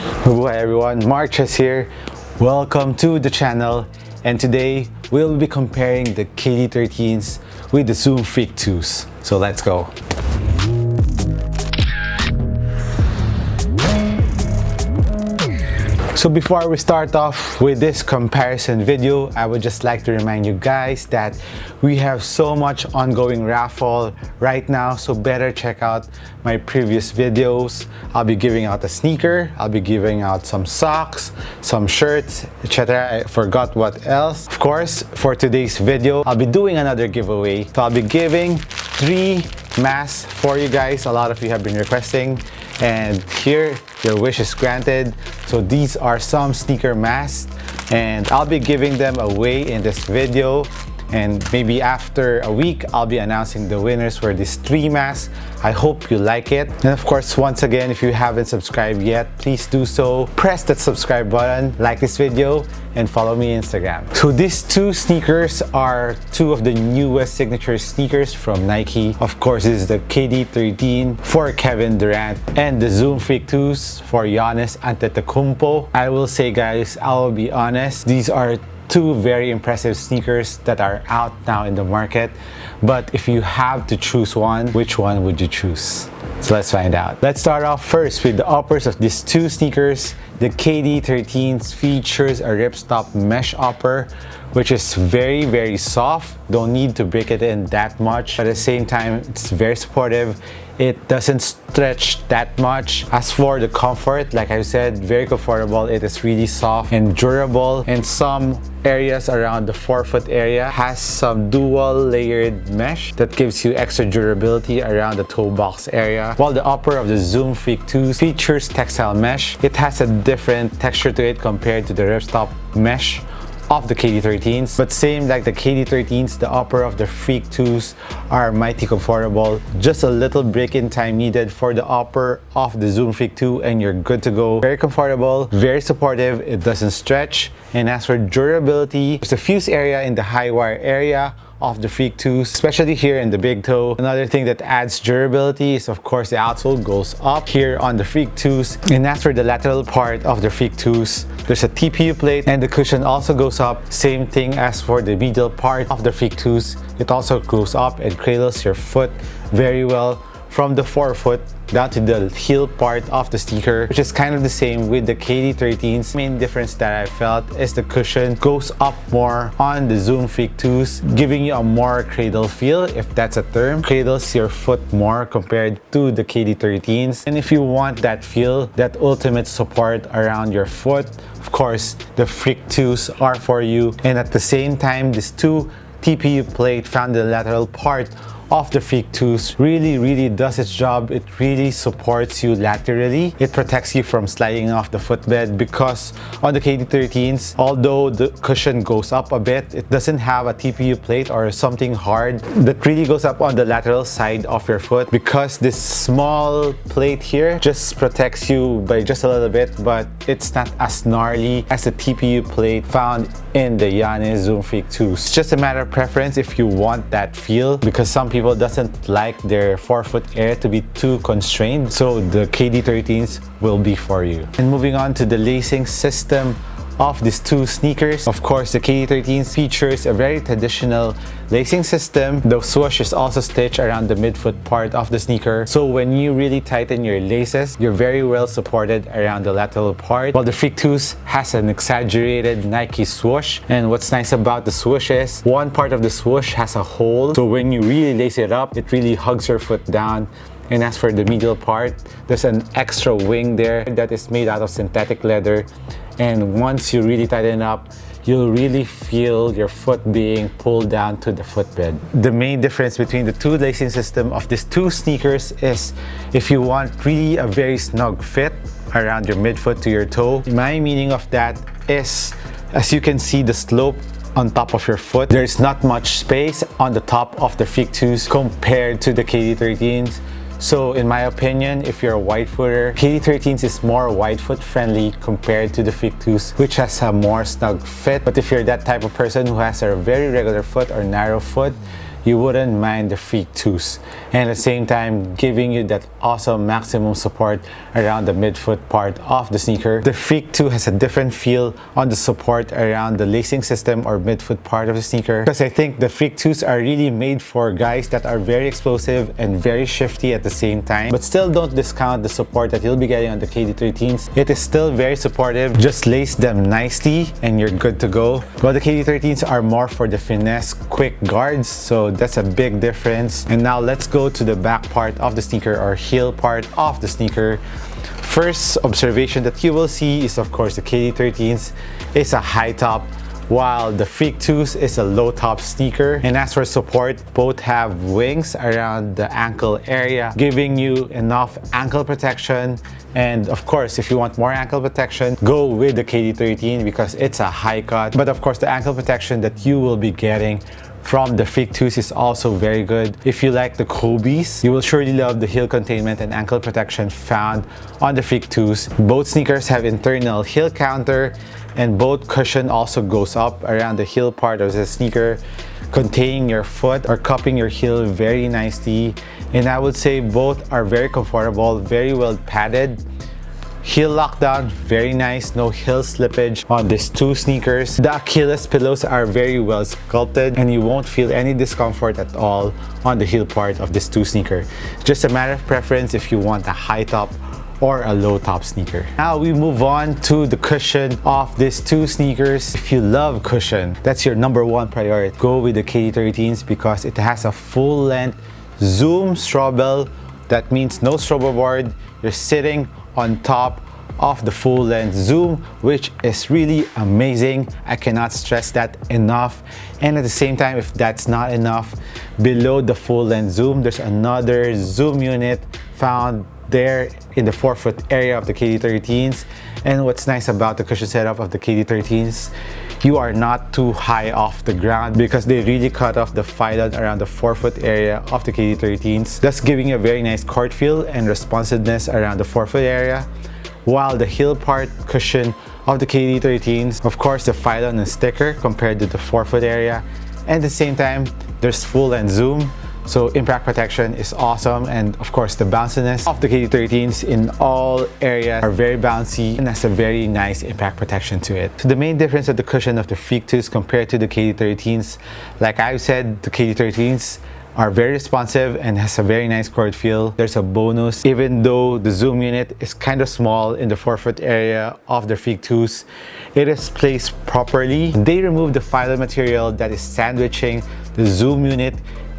Hi everyone, Marches here. Welcome to the channel, and today we'll be comparing the KD13s with the Zoom Freak 2s. So let's go. So before we start off with this comparison video, I would just like to remind you guys that we have so much ongoing raffle right now, so better check out my previous videos. I'll be giving out a sneaker, I'll be giving out some socks, some shirts, etc. I forgot what else. Of course, for today's video, I'll be doing another giveaway. So I'll be giving 3 masks for you guys. A lot of you have been requesting, and here your wish is granted. So these are some sneaker masks, and I'll be giving them away in this video, and maybe after a week I'll be announcing the winners for these 3 masks. I hope you like it, and of course, once again, if you haven't subscribed yet, please do so. Press that subscribe button, like this video, and follow me on Instagram. So these 2 sneakers are 2 of the newest signature sneakers from Nike. Of course, this is the KD13 for Kevin Durant and the Zoom Freak 2s for Giannis Antetokounmpo. I will say, guys, I'll be honest, these are 2 very impressive sneakers that are out now in the market. But if you have to choose one, which one would you choose? So let's find out. Let's start off first with the uppers of these 2 sneakers. The KD13s features a ripstop mesh upper, which is very soft. Don't need to break it in that much. At the same time, it's very supportive. It doesn't stretch that much. As for the comfort, like I said, very comfortable. It is really soft and durable. And some areas around the forefoot area has some dual layered mesh that gives you extra durability around the toe box area. While the upper of the Zoom Freak 2 features textile mesh, it has a different texture to it compared to the ripstop mesh of the KD13s. But same like the KD13s, the upper of the Freak 2s are mighty comfortable. Just a little break-in time needed for the upper of the Zoom Freak 2 and you're good to go. Very comfortable, very supportive, it doesn't stretch. And as for durability, there's a fuse area in the high wire area of the Freak 2s, especially here in the big toe. Another thing that adds durability is, of course, the outsole goes up here on the Freak 2s. And as for the lateral part of the Freak 2s, there's a TPU plate and the cushion also goes up. Same thing as for the middle part of the Freak 2s. It also goes up and cradles your foot very well from the forefoot down to the heel part of the sneaker, which is kind of the same with the KD13s. Main difference that I felt is the cushion goes up more on the Zoom Freak 2s, giving you a more cradle feel, if that's a term. Cradles your foot more compared to the KD13s. And if you want that feel, that ultimate support around your foot, of course, the Freak 2s are for you. And at the same time, these 2 TPU plate found in the lateral part of the Freak 2s really does its job. It really supports you laterally. It protects you from sliding off the footbed, because on the KD13s, although the cushion goes up a bit, it doesn't have a TPU plate or something hard that really goes up on the lateral side of your foot, because this small plate here just protects you by just a little bit, but it's not as gnarly as the TPU plate found in the Giannis Zoom Freak 2s. It's just a matter of preference if you want that feel, because some people doesn't like their forefoot area to be too constrained, so the KD13s will be for you. And moving on to the lacing system of these 2 sneakers. Of course, the KD13s features a very traditional lacing system. The swoosh is also stitched around the midfoot part of the sneaker, so when you really tighten your laces, you're very well supported around the lateral part. While the Freak 2s has an exaggerated Nike swoosh, and what's nice about the swoosh is one part of the swoosh has a hole, so when you really lace it up, it really hugs your foot down. And as for the middle part, there's an extra wing there that is made out of synthetic leather, and once you really tighten up, you'll really feel your foot being pulled down to the footbed. The main difference between the 2 lacing system of these 2 sneakers is if you want really a very snug fit around your midfoot to your toe. My meaning of that is, as you can see, the slope on top of your foot, there's not much space on the top of the Freak 2s compared to the KD13s. So in my opinion, if you're a wide footer, KD13s is more wide foot friendly compared to the Freak 2s, which has a more snug fit. But if you're that type of person who has a very regular foot or narrow foot, you wouldn't mind the Freak 2s, and at the same time giving you that awesome maximum support around the midfoot part of the sneaker. The Freak 2 has a different feel on the support around the lacing system or midfoot part of the sneaker, because I think the Freak 2s are really made for guys that are very explosive and very shifty at the same time. But still, don't discount the support that you'll be getting on the KD13s. It is still very supportive. Just lace them nicely and you're good to go. While the KD13s are more for the finesse, quick guards, so that's a big difference. And now let's go to the back part of the sneaker or heel part of the sneaker. First observation that you will see is, of course, the KD13s is a high top, while the Freak 2s is a low top sneaker. And as for support, both have wings around the ankle area, giving you enough ankle protection. And of course, if you want more ankle protection, go with the KD13 because it's a high cut. But of course, the ankle protection that you will be getting from the Freak 2s is also very good. If you like the Kobe's, you will surely love the heel containment and ankle protection found on the Freak 2s. Both sneakers have internal heel counter, and both cushion also goes up around the heel part of the sneaker, containing your foot or cupping your heel very nicely. And I would say both are very comfortable, very well padded. Heel lockdown, very nice, no heel slippage on these two sneakers. The Achilles pillows are very well sculpted and you won't feel any discomfort at all on the heel part of this two sneaker. Just a matter of preference if you want a high top or a low top sneaker. Now we move on to the cushion of these two sneakers. If you love cushion, that's your #1 priority. Go with the KD13s because it has a full length zoom strobel. That means no strobel board. You're sitting on top of the full length zoom, which is really amazing. I cannot stress that enough. And at the same time, if that's not enough, below the full length zoom, there's another zoom unit found there in the forefoot area of the KD13s. And what's nice about the cushion setup of the KD13s, you are not too high off the ground because they really cut off the phylon around the forefoot area of the KD13s, thus giving you a very nice court feel and responsiveness around the forefoot area. While the heel part cushion of the KD13s, of course, the phylon is thicker compared to the forefoot area, and at the same time, there's full length zoom. So impact protection is awesome, and of course the bounciness of the KD13s in all areas are very bouncy and has a very nice impact protection to it. So the main difference of the cushion of the Freak 2s compared to the KD13s, like I've said, the KD13s are very responsive and has a very nice court feel. There's a bonus, even though the zoom unit is kind of small in the forefoot area of the Freak 2s, it is placed properly. They remove the phylon material that is sandwiching the zoom unit,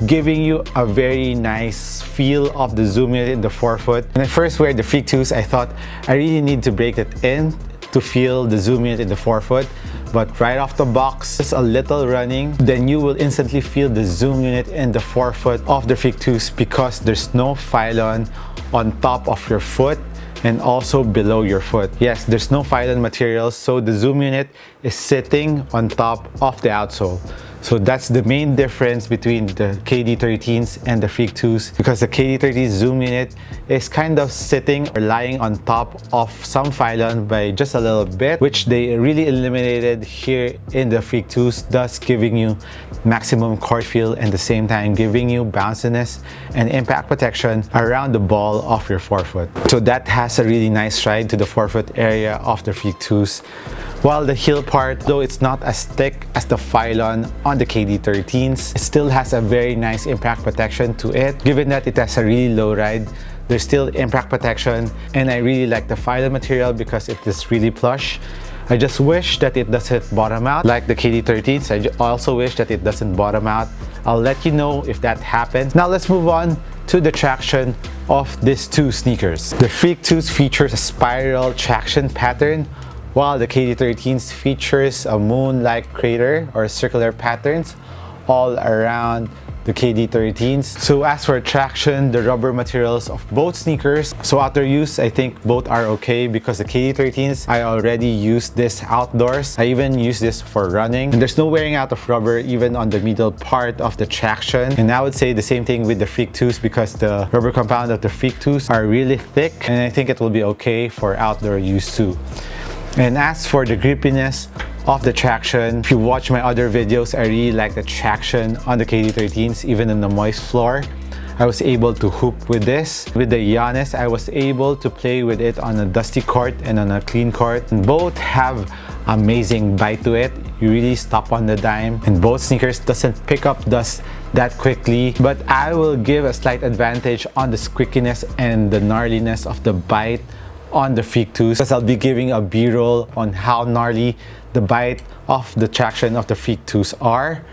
giving you a very nice feel of the zoom unit in the forefoot. When I first wear the Freak 2s, I thought I really need to break it in to feel the zoom unit in the forefoot. But right off the box, just a little running, then you will instantly feel the zoom unit in the forefoot of the Freak 2s because there's no phylon on top of your foot and also below your foot. Yes, there's no phylon material, so the zoom unit is sitting on top of the outsole. So that's the main difference between the KD13s and the Freak 2s, because the KD13 zoom unit is kind of sitting or lying on top of some phylon by just a little bit, which they really eliminated here in the Freak 2s, thus giving you maximum court feel and at the same time giving you bounciness and impact protection around the ball of your forefoot. So that has a really nice stride to the forefoot area of the Freak 2s. While the heel part, though it's not as thick as the phylon on the KD13s, it still has a very nice impact protection to it. Given that it has a really low ride, there's still impact protection, and I really like the phylon material because it is really plush. I just wish that it doesn't bottom out like the KD13s. I also wish that it doesn't bottom out. I'll let you know if that happens. Now let's move on to the traction of these two sneakers. The Freak 2s features a spiral traction pattern, while the KD13s features a moon-like crater or circular patterns all around the KD13s. So as for traction, the rubber materials of both sneakers, so outdoor use, I think both are okay because the KD13s, I already used this outdoors. I even use this for running, and there's no wearing out of rubber even on the middle part of the traction. And I would say the same thing with the Freak 2s because the rubber compound of the Freak 2s are really thick, and I think it will be okay for outdoor use too. And as for the grippiness of the traction. If you watch my other videos, I really like the traction on the KD13s, even in the moist floor. I was able to hoop with this. With the Giannis, I was able to play with it on a dusty court and on a clean court. And both have amazing bite to it. You really stop on the dime, and both sneakers doesn't pick up dust that quickly. But I will give a slight advantage on the squeakiness and the gnarliness of the bite on the Freak 2s, because I'll be giving a B-roll on how gnarly the bite of the traction of the Freak 2s are.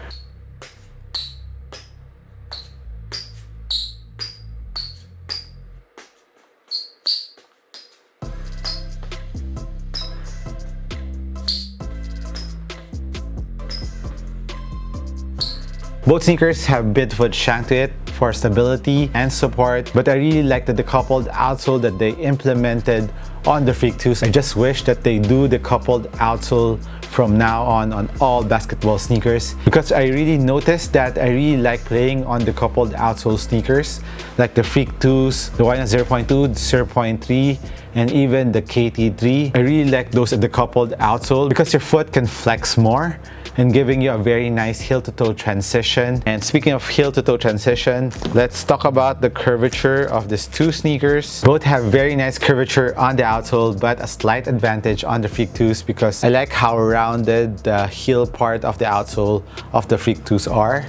Both sneakers have bit-foot shank to it for stability and support, but I really like the decoupled outsole that they implemented on the Freak 2s. I just wish that they do the coupled outsole from now on all basketball sneakers, because I really noticed that I really like playing on the coupled outsole sneakers like the Freak 2s, the Giannis 0.2, 0.3, and even the KD13. I really like those at the coupled outsole because your foot can flex more and giving you a very nice heel-to-toe transition. And speaking of heel-to-toe transition, let's talk about the curvature of these two sneakers. Both have very nice curvature on the outsole, but a slight advantage on the Freak 2s because I like how rounded the heel part of the outsole of the Freak 2s are.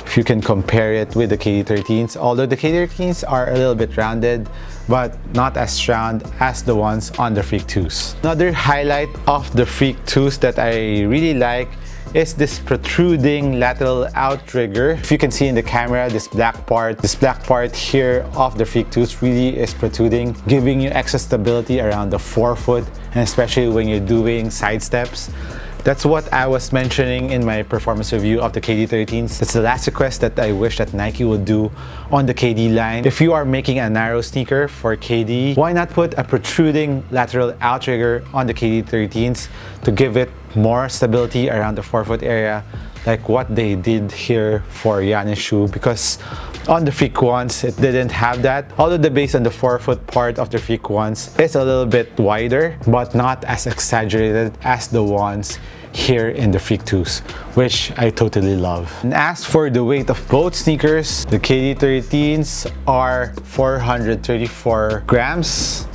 If you can compare it with the KD13s, although the KD13s are a little bit rounded, but not as round as the ones on the Freak 2s. Another highlight of the Freak 2s that I really like is this protruding lateral outrigger. If you can see in the camera, this black part here of the Freak 2s really is protruding, giving you extra stability around the forefoot, and especially when you're doing side steps. That's what I was mentioning in my performance review of the KD13s. That's the last request that I wish that Nike would do on the KD line. If you are making a narrow sneaker for KD, why not put a protruding lateral outrigger on the KD13s to give it more stability around the forefoot area, like what they did here for Giannis shoe, because on the Freak 1s it didn't have that. Although the base on the forefoot part of the Freak 1s is a little bit wider, but not as exaggerated as the ones here in the Freak 2s, which I totally love. And as for the weight of both sneakers, the KD13s are 434 grams,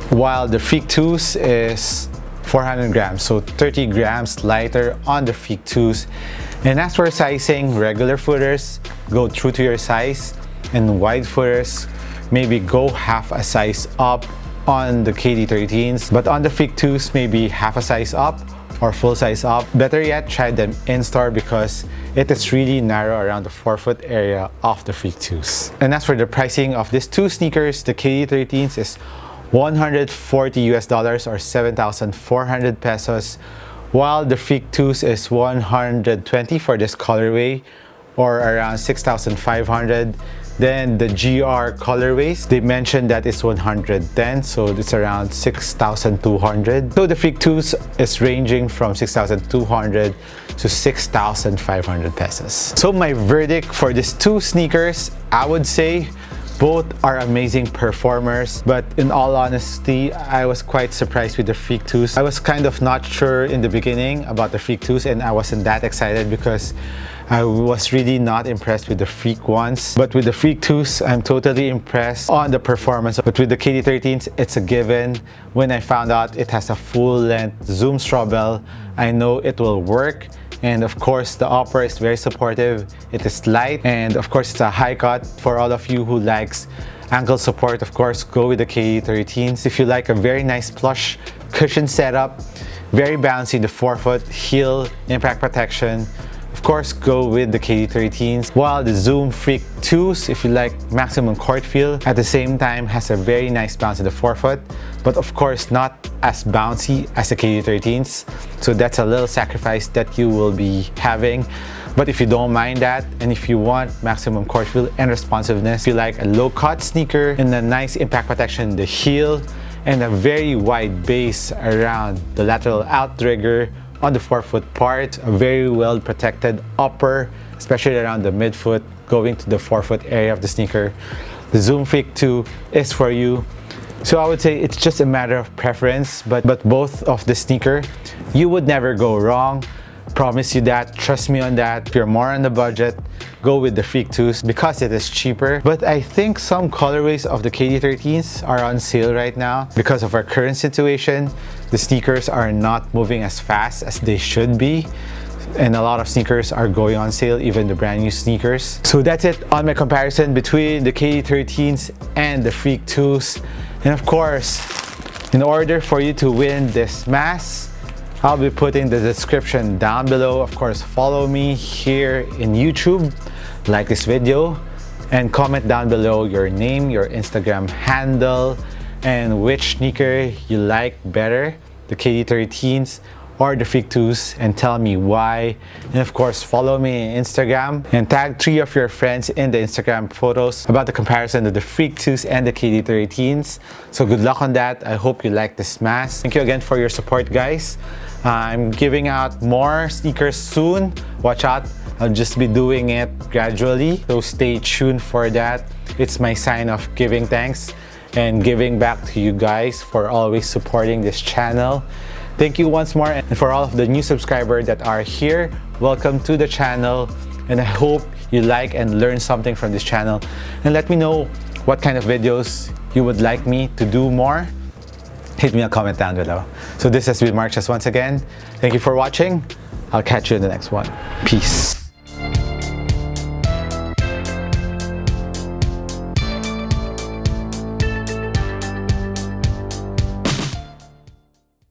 while the Freak 2s is 400 grams, so 30 grams lighter on the Freak 2s. And as for sizing, regular footers go true to your size, and wide footers maybe go half a size up on the KD13s, but on the Freak 2s maybe half a size up or full size up. Better yet, try them in store because it is really narrow around the forefoot area of the Freak 2s. And as for the pricing of these two sneakers, the KD13s is $140 US or 7,400 pesos, while the Freak 2s is 120 for this colorway or around 6,500. Then the GR colorways, they mentioned that it's 110, so it's around 6,200. So the Freak 2s is ranging from 6,200 to 6,500 pesos. So my verdict for these two sneakers, I would say both are amazing performers, but in all honesty, I was quite surprised with the Freak 2s. I was kind of not sure in the beginning about the Freak 2s, and I wasn't that excited because I was really not impressed with the Freak 1s. But with the Freak 2s, I'm totally impressed on the performance. But with the KD13s, it's a given. When I found out it has a full-length zoom straw bell, I know it will work. And of course, the upper is very supportive. It is light, and of course, it's a high cut. For all of you who likes ankle support, of course, go with the KD13s. If you like a very nice plush cushion setup, very bouncy, the forefoot, heel, impact protection, of course, go with the KD13s. While the Zoom Freak 2s, if you like maximum court feel, at the same time has a very nice bounce in the forefoot, but of course not as bouncy as the KD13s. So that's a little sacrifice that you will be having. But if you don't mind that, and if you want maximum court feel and responsiveness, if you like a low cut sneaker and a nice impact protection in the heel and a very wide base around the lateral outrigger on the forefoot part, a very well protected upper, especially around the midfoot going to the forefoot area of the sneaker, the Zoom Freak 2 is for you. So I would say it's just a matter of preference, but both of the sneaker, you would never go wrong. Promise you that, trust me on that. If you're more on the budget, go with the Freak 2s because it is cheaper. But I think some colorways of the KD13s are on sale right now. Because of our current situation, the sneakers are not moving as fast as they should be. And a lot of sneakers are going on sale, even the brand new sneakers. So that's it on my comparison between the KD13s and the Freak 2s. And of course, in order for you to win this mask, I'll be putting the description down below. Of course, follow me here in YouTube, like this video, and comment down below your name, your Instagram handle, and which sneaker you like better, the KD13s or the Freak 2s, and tell me why. And of course, follow me on Instagram and tag 3 of your friends in the Instagram photos about the comparison of the Freak 2s and the KD13s. So good luck on that. I hope you like this mask. Thank you again for your support, guys. I'm giving out more sneakers soon. Watch out. I'll just be doing it gradually, so stay tuned for that. It's my sign of giving thanks and giving back to you guys for always supporting this channel. Thank you once more, and for all of the new subscribers that are here, welcome to the channel, and I hope you like and learn something from this channel. And let me know what kind of videos you would like me to do more. Hit me a comment down below. So this has been Mark just once again. Thank you for watching. I'll catch you in the next one. Peace.